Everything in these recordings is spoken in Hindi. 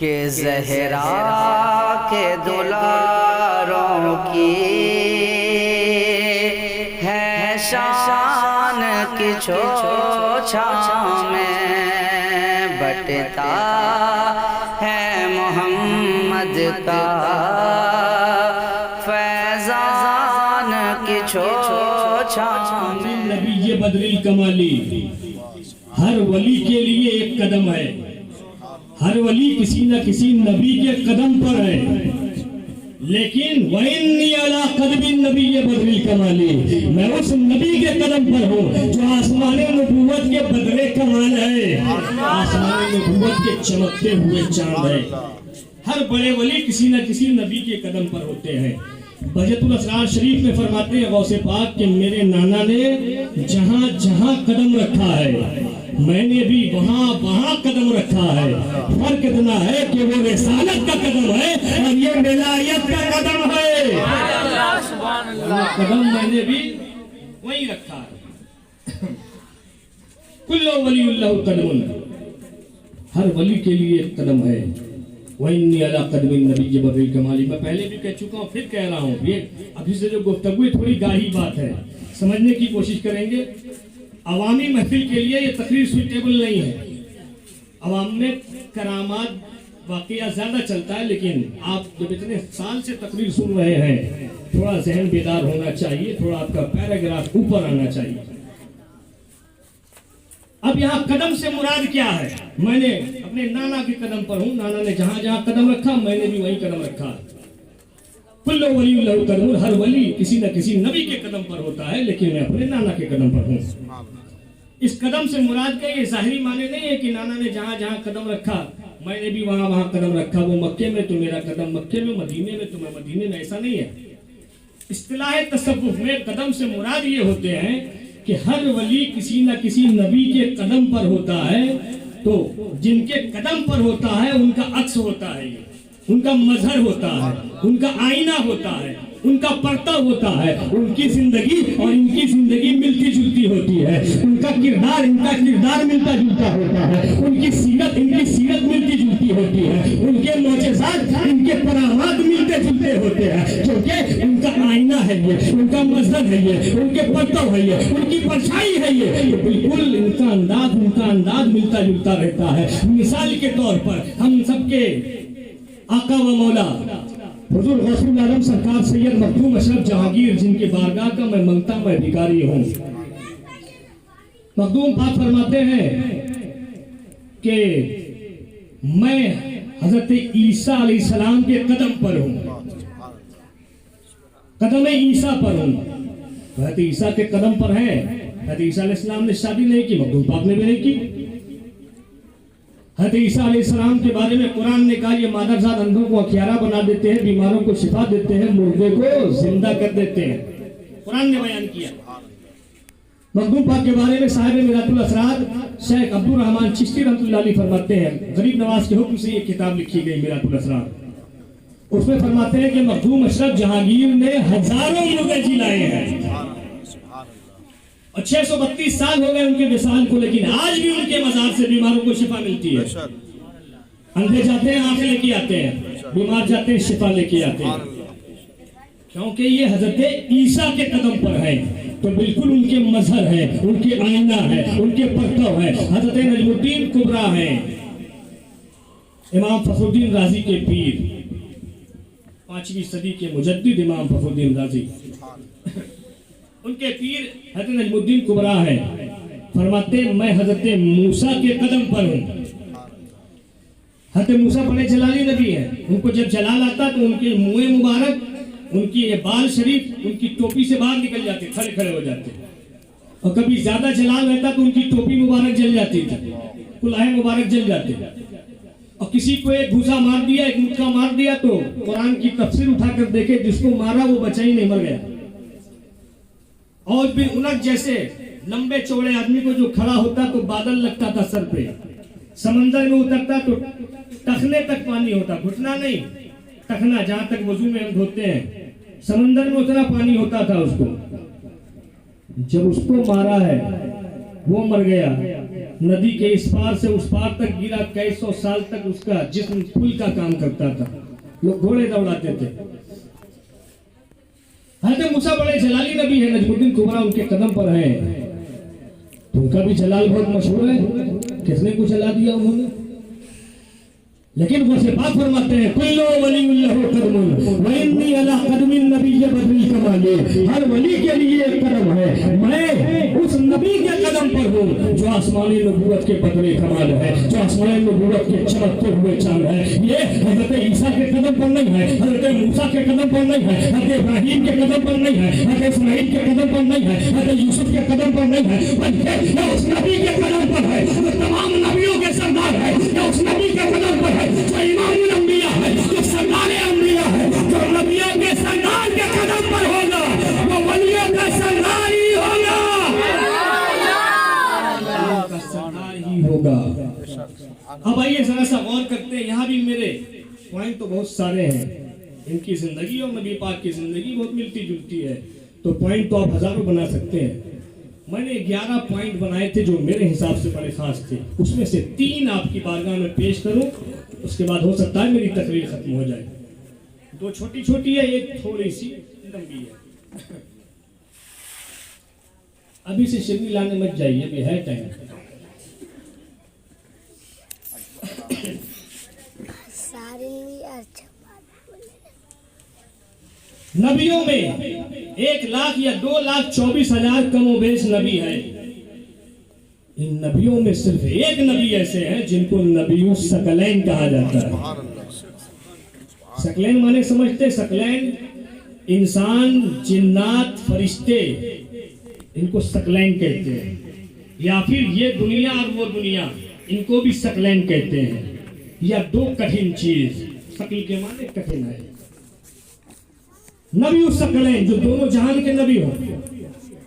के ज़हरा के दुलारों की है शान की छोछा में बटता है मोहम्मद का फैज़ान की छोछा में। नबी ये बदरिल कमाली हर वली के लिए एक कदम है। हर वली किसी न किसी नबी के कदम पर है, लेकिन वइन्नी अला कदबिन नबी ये बदरिल कमाली, मैं उस नबी के कदम पर हूँ जो आसमाने नबूवत के बदरे कमाल है, आसमाने नबूवत के चमकते हुए चांद है। हर बड़े वली किसी न किसी नबी के कदम पर होते हैं। बहजतुल असरार शरीफ में फरमाते हैं गौसे पाक कि मेरे नाना ने जहाँ जहाँ कदम रखा है मैंने भी वहाँ वहाँ कदम रखा है। फर्क इतना है कि वो रिसालत का कदम है और ये विलायत का कदम है। कदम मैंने भी वहीं रखा है। कुल्लु वलीउल्लाह कदमुन, हर वली के लिए एक कदम है। वइन्नी अला कदमिन नबी बदरिल कमाली, मैं पहले भी कह चुका हूँ फिर कह रहा हूँ। ये अभी से जो गुफ्तगू है थोड़ी गाही बात है, समझने की कोशिश करेंगे। अवामी महफिल के लिए ये तकरीर सुइटेबल नहीं है। अवाम में करामात वाकया ज्यादा चलता है, लेकिन आप जब इतने साल से तकरीर सुन रहे हैं थोड़ा जहन बेदार होना चाहिए, थोड़ा आपका पैराग्राफ ऊपर आना चाहिए। अब यहाँ कदम से मुराद क्या है? मैंने अपने नाना के कदम पर हूँ, नाना ने जहां जहां कदम रखा मैंने भी वही कदम रखा। कुल्लु वलीउल्लाह कदमुन, हर वली किसी न किसी नबी के कदम पर होता है, लेकिन मैं अपने नाना के कदम पर हूँ। इस कदम से मुराद का ये जाहिरी माने नहीं है कि नाना ने जहां जहां कदम रखा मैंने भी वहां वहां कदम रखा। वो मक्के में तो मेरा कदम मक्के में, मदीने में तो मैं मदीने में, ऐसा नहीं है। इस्तिलाह तसव्वुफ में कदम से मुराद ये होते हैं कि हर वली किसी न किसी नबी के कदम पर होता है, तो जिनके कदम पर होता है उनका अक्स होता है, उनका मजहर होता है, उनका आईना होता है, उनका पर्दा होता है। उनकी जिंदगी और इनकी जिंदगी मिलती जुलती होती है, उनका किरदार इनका किरदार मिलता जुलता होता है, उनकी सीरत इनकी सीरत मिलती जुलती होती है, उनके मौजज़ात इनके करामात मिलते जुलते होते हैं, क्योंकि उनका आईना है ये, उनका मजहर है ये, उनके पर्दा है ये, उनकी परछाई है ये, बिल्कुल इनका अंदाज मिलता जुलता रहता है। मिसाल के तौर पर हम सबके आका व मौला हुजूर गौसुल आलम सरकार सैयद मखदूम अशरफ जहांगीर, जिनके बारगाह का मैं मंगता मैं भिखारी हूँ। मखदूम पाक फरमाते हैं कि मैं हजरत ईसा अलैहिस्सलाम के कदम पर हूँ, कदम ईसा पर हूँ। हजरत ईसा के कदम पर है। हजरत ईसा अलैहिस्सलाम ने शादी नहीं की, मखदूम पाक ने भी नहीं की। हज़रत ईसा अलैहिस्सलाम के बारे में कुरान ने कहा, ये मादरजात अंधों को अखियारा बना देते हैं, बीमारों को शिफा देते हैं, मुर्दे को जिंदा कर देते हैं, कुरान ने बयान किया। मखदूम पाक के बारे में साहिब मिरातुल असरार शेख अब्दुल रहमान चिश्ती रहमतुल्लाह अलैह फरमाते हैं, गरीब नवाज के हुक्म से ये किताब लिखी गई मिरातुल असरार। उसमें फरमाते हैं कि मखदूम अशरफ जहांगीर ने हजारों मुर्दे जिलाए हैं और 632 साल हो गए उनके विसाल को, लेकिन आज भी उनके मजार से बीमारों को शिफा मिलती है। अंधे जाते हैं आंखें लेके आते हैं, बीमार जाते हैं शिफा लेके आते हैं, क्योंकि ये हजरत ईसा के कदम पर है। तो बिल्कुल उनके मजहर है, उनके आईना है, उनके पर्दा है। हजरत नजमुद्दीन कुबरा है, इमाम फखरुद्दीन राजी के पीर, 5वीं सदी के मुजद्दिद इमाम फखरुद्दीन राजी, उनके पीर हजरत नजमुद्दीन कुबरा है। फरमाते मैं हजरत मूसा के कदम पर हूँ। हजरत मूसा बड़े जलाली नबी हैं, उनको जब जलाल आता तो उनके मुंह मुबारक, उनकी ये बाल शरीफ उनकी टोपी से बाहर निकल जाते, खड़े खड़े हो जाते, और कभी ज्यादा जलाल रहता तो उनकी टोपी मुबारक जल जाती थी, कुल्हाए मुबारक जल जाते। और किसी को एक घूसा मार दिया, एक मुक्का मार दिया तो कुरान की तफसीर उठाकर देखे, जिसको मारा वो बचा ही नहीं, मर गया। और भी उनक जैसे लंबे चौड़े आदमी को जो खड़ा होता तो बादल लगता था सर पे, समंदर में उतरता तो टखने तक पानी होता, घुटना नहीं टखना, जहां तक वजू में हम धोते हैं, समंदर में उतना पानी होता था उसको। जब उसको मारा है वो मर गया, नदी के इस पार से उस पार तक गिरा, कई सौ साल तक उसका जिस्म पुल का काम करता था, लोग घोड़े दौड़ाते थे। हजरत मूसा बड़े जलाली नबी है, नजमुद्दीन कुबरा उनके कदम पर है, तो उनका भी जलाल बहुत मशहूर है, किसने को जला दिया उन्होंने। लेकिन वो से बात फरमाते हैं कुल्लो वलीउल्लाहु कदमुन व इन्नी अला कदमिन नबिय्य बदरिल कमाले, हर वली के लिए एक कदम है, मैं उस नबी के कदम पर हूँ जो आसमानी नबूवत के बदरे कमाल है, जो आसमानी नबूवत के चमकते हुए चांद है। ये हजरत ईसा के कदम पर नहीं है, हजरत मूसा के कदम पर नहीं है, हजरत इब्राहिम के कदम पर नहीं है, हजरत इस्माइल के कदम पर नहीं है, हजरत यूसुफ के कदम पर नहीं है, बल्कि ये उस नबी के कदम पर है जो तमाम नबियों के सरदार है, ये उस नबी के कदम पर है जो इमामुल अंबिया है, जो सरदार अंबिया है, जो नबियों के सरदार के कदम पर होगा वो वलियों का सरदार ही होगा, का सरदार ही होगा। अब आइए जरा सा गौर करते हैं, यहाँ भी मेरे पॉइंट तो बहुत सारे हैं, इनकी जिंदगी और नबी पाक की जिंदगी बहुत मिलती जुलती है, तो पॉइंट तो आप हजारों बना सकते हैं। मैंने 11 पॉइंट बनाए थे जो मेरे हिसाब से बड़े खास थे, उसमें से 3 आपकी बारगाह में पेश करूं, उसके बाद हो सकता है मेरी तकरीर खत्म हो जाए। 2 छोटी छोटी है, एक थोड़ी सी लंबी है। अभी से शिरनी लाने मत जाइए, अभी है टाइम। नबियों में 1 लाख या 2,24,000 कमोबेश नबी है। इन नबियों में सिर्फ एक नबी ऐसे हैं जिनको नबियों सकलैन कहा जाता है। सकलैन माने समझते, सकलैन इंसान, जिन्नात, फरिश्ते, इनको सकलैन कहते हैं। या फिर ये दुनिया और वो दुनिया, इनको भी सकलैन कहते हैं। या 2 कठिन चीज, सकल के माने कठिन है। नबी उस सकलैन जो दोनों जहान के नबी हो,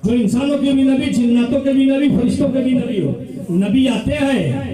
जो इंसानों के भी नबी, जिन्नातों के भी नबी, फरिश्तों के भी नबी हो। नबी आते हैं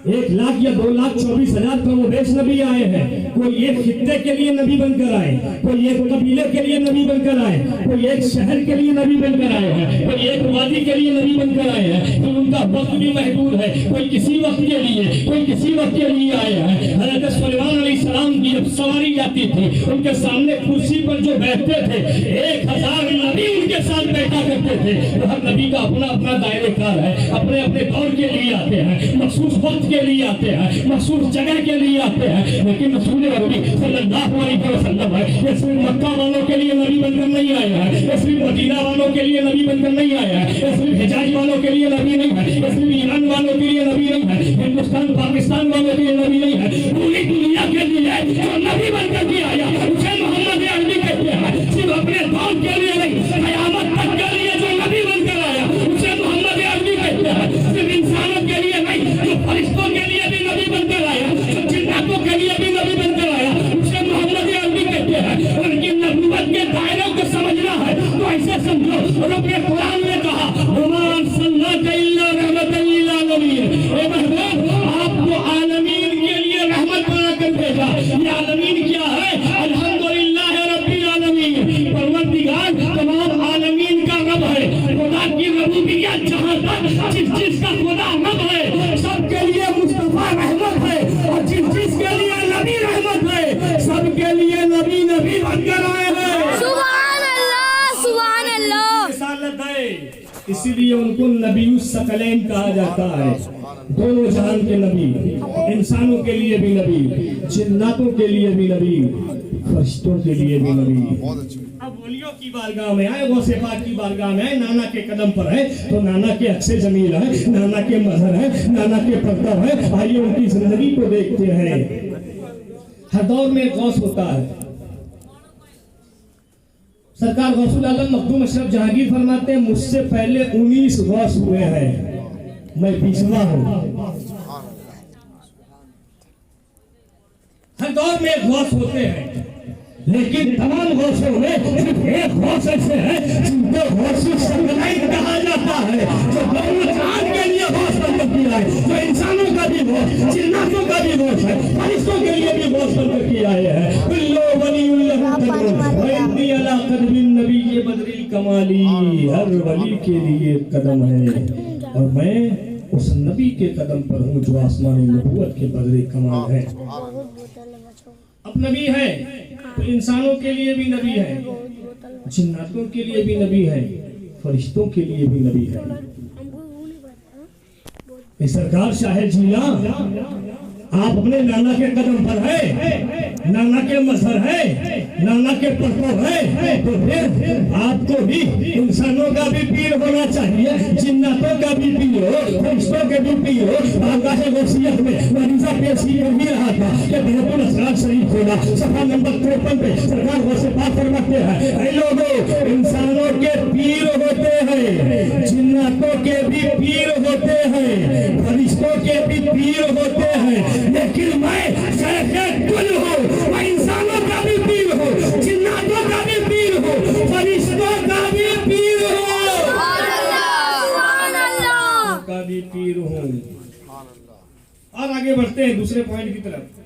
1 लाख या 2,24,000 कमोबेश नबी आए हैं। कोई एक खित्ते के लिए नबी बनकर आए, कोई एक कबीले के लिए नबी बनकर आए, कोई एक शहर के लिए नबी बनकर आए हैं, कोई एक वादी के लिए नबी बनकर आए हैं। तो उनका वक्त भी महदूद है, कोई किसी वक्त के लिए, कोई किसी वक्त के लिए आए हैं। हज़रत सुलेमान अलैहिस्सलाम की जब सवारी जाती थी, उनके सामने कुर्सी पर जो बैठते थे 1000 नबी उनके साथ बैठा करते थे। तो हर नबी का अपना अपना दायरेकार है, अपने अपने दौर के लिए आते हैं, मखसूस वक्त के लिए आते हैं, मखसूस जगह के लिए आते हैं। लेकिन रसूल अरबी सल्लल्लाहु अलैहि वसल्लम है, ये सिर्फ मक्का वालों के लिए नबी बनकर नहीं आया है, ये सिर्फ मदीना वालों के लिए नबी बनकर नहीं आया है, ये सिर्फ हिजाज वालों के लिए नबी नहीं है, ये सिर्फ ईरान वालों के लिए नबी नहीं है, हिंदुस्तान पाकिस्तान वालों के लिए नबी नहीं है, पूरी दुनिया के लिए जो नबी बनकर के आया उसे मोहम्मद अरबी कहते हैं। सिर्फ अपने दौर के लिए नहीं, कयामत तक के लिए जो नबी बनकर आया उसे मोहम्मद अरबी कहते हैं। सिर्फ इंसानों के लिए नहीं, जो फरिश्तों के लिए भी नबी बनकर आया, जिन्नातों के लिए भी नबी बनकर आया, उसे मोहम्मद अरबी कहते हैं। उनकी नबूवत के दायरे को समझना है तो ऐसे समझो, रब के कुरान ने कहा हुमान सल्लल्लाहु इल्ला रहमतल लिल आलमीन, ए महबूब आपको आलमीन के लिए रहमत बना कर भेजा। ये आलमीन क्या है? अल्हम्दुलिल्लाह रब्बिल आलमीन, परवरदिगार तमाम आलमीन का रब है। खुदा की रबूबियत जहां तक जिस का खुदा रब है सबके लिए मुस्तफा रहमत है, और जिस के लिए नबी रहमत है सबके लिए नबी नबी बनकर आए हैं। सुभान अल्लाह, सुभान अल्लाह। रिसालत है, इसीलिए उनको नबीउस सकलैन कहा जाता है। दोनों जहान के नबी, इंसानों के लिए भी नबी, जिन्नातों के लिए भी नबी, फरिश्तों के लिए भी नबी। अब वलियों की बारगाह में आए, गौसे पाक की बारगाह में आए, नाना के कदम पर है तो नाना के अक्से जमील है, नाना के मजहर है, नाना के पर्दा है। आइए उनकी जिंदगी को देखते हैं। हर दौर में एक गौस होता है। सरकार गौसुल आलम मखदूम अशरफ जहांगीर फरमाते हैं मुझसे पहले 19 गौस हुए हैं, मैं 20वां हूं। हर दौर में एक गौस होते हैं, लेकिन तमाम गौसों में सिर्फ एक गौस ऐसे है जिनको गौसुल सकलैन कहा जाता है, जो दोनों जहान के लिए गौस बनकर किया है, जो इंसानों का भी गौस, जिन्नातों का भी गौस है, फरिश्तों के लिए भी गौस बनकर किया है। कुल्लो वलीउल्लाहु कदम व इन्नी अला कदमिन नबिय्य बदरिल कमाली, हर वली के लिए कदम है और मैं उस नबी के कदम पर हूँ जो आसमान नबूवत के बदले कमाल है। अब नबी है तो इंसानों के लिए भी नबी है, जिन्नातों के लिए भी नबी है, फरिश्तों के लिए भी नबी है। ये सरकार शाहे जिला आप अपने नाना के कदम पर है, नाना के मजहर है, नाना के परतों है, तो फिर आपको भी इंसानों का भी पीर होना चाहिए, जिन्नातों का भी पीर हो, फरिश्तों के भी पीर हो। बारगाह वसीयत में मरीजा पेश कर ही रहा था कि बेहतुल असरार शरीफ खोला, सफा नंबर 53 पे सरकार वैसे बात फरमाते हैं, ऐ लोगों इंसानों के पीर होते हैं, जिन्नातों के भी पीर होते हैं, फरिश्तों के भी पीर होते हैं, लेकिन मैं शैख़े कुल हूँ। मैं इंसानों का भी पीर हूँ, जिन्नातों का भी पीर हूँ, फरिश्तों का भी पीर हूँ, का भी पीर हूँ। और आगे बढ़ते हैं दूसरे पॉइंट की तरफ।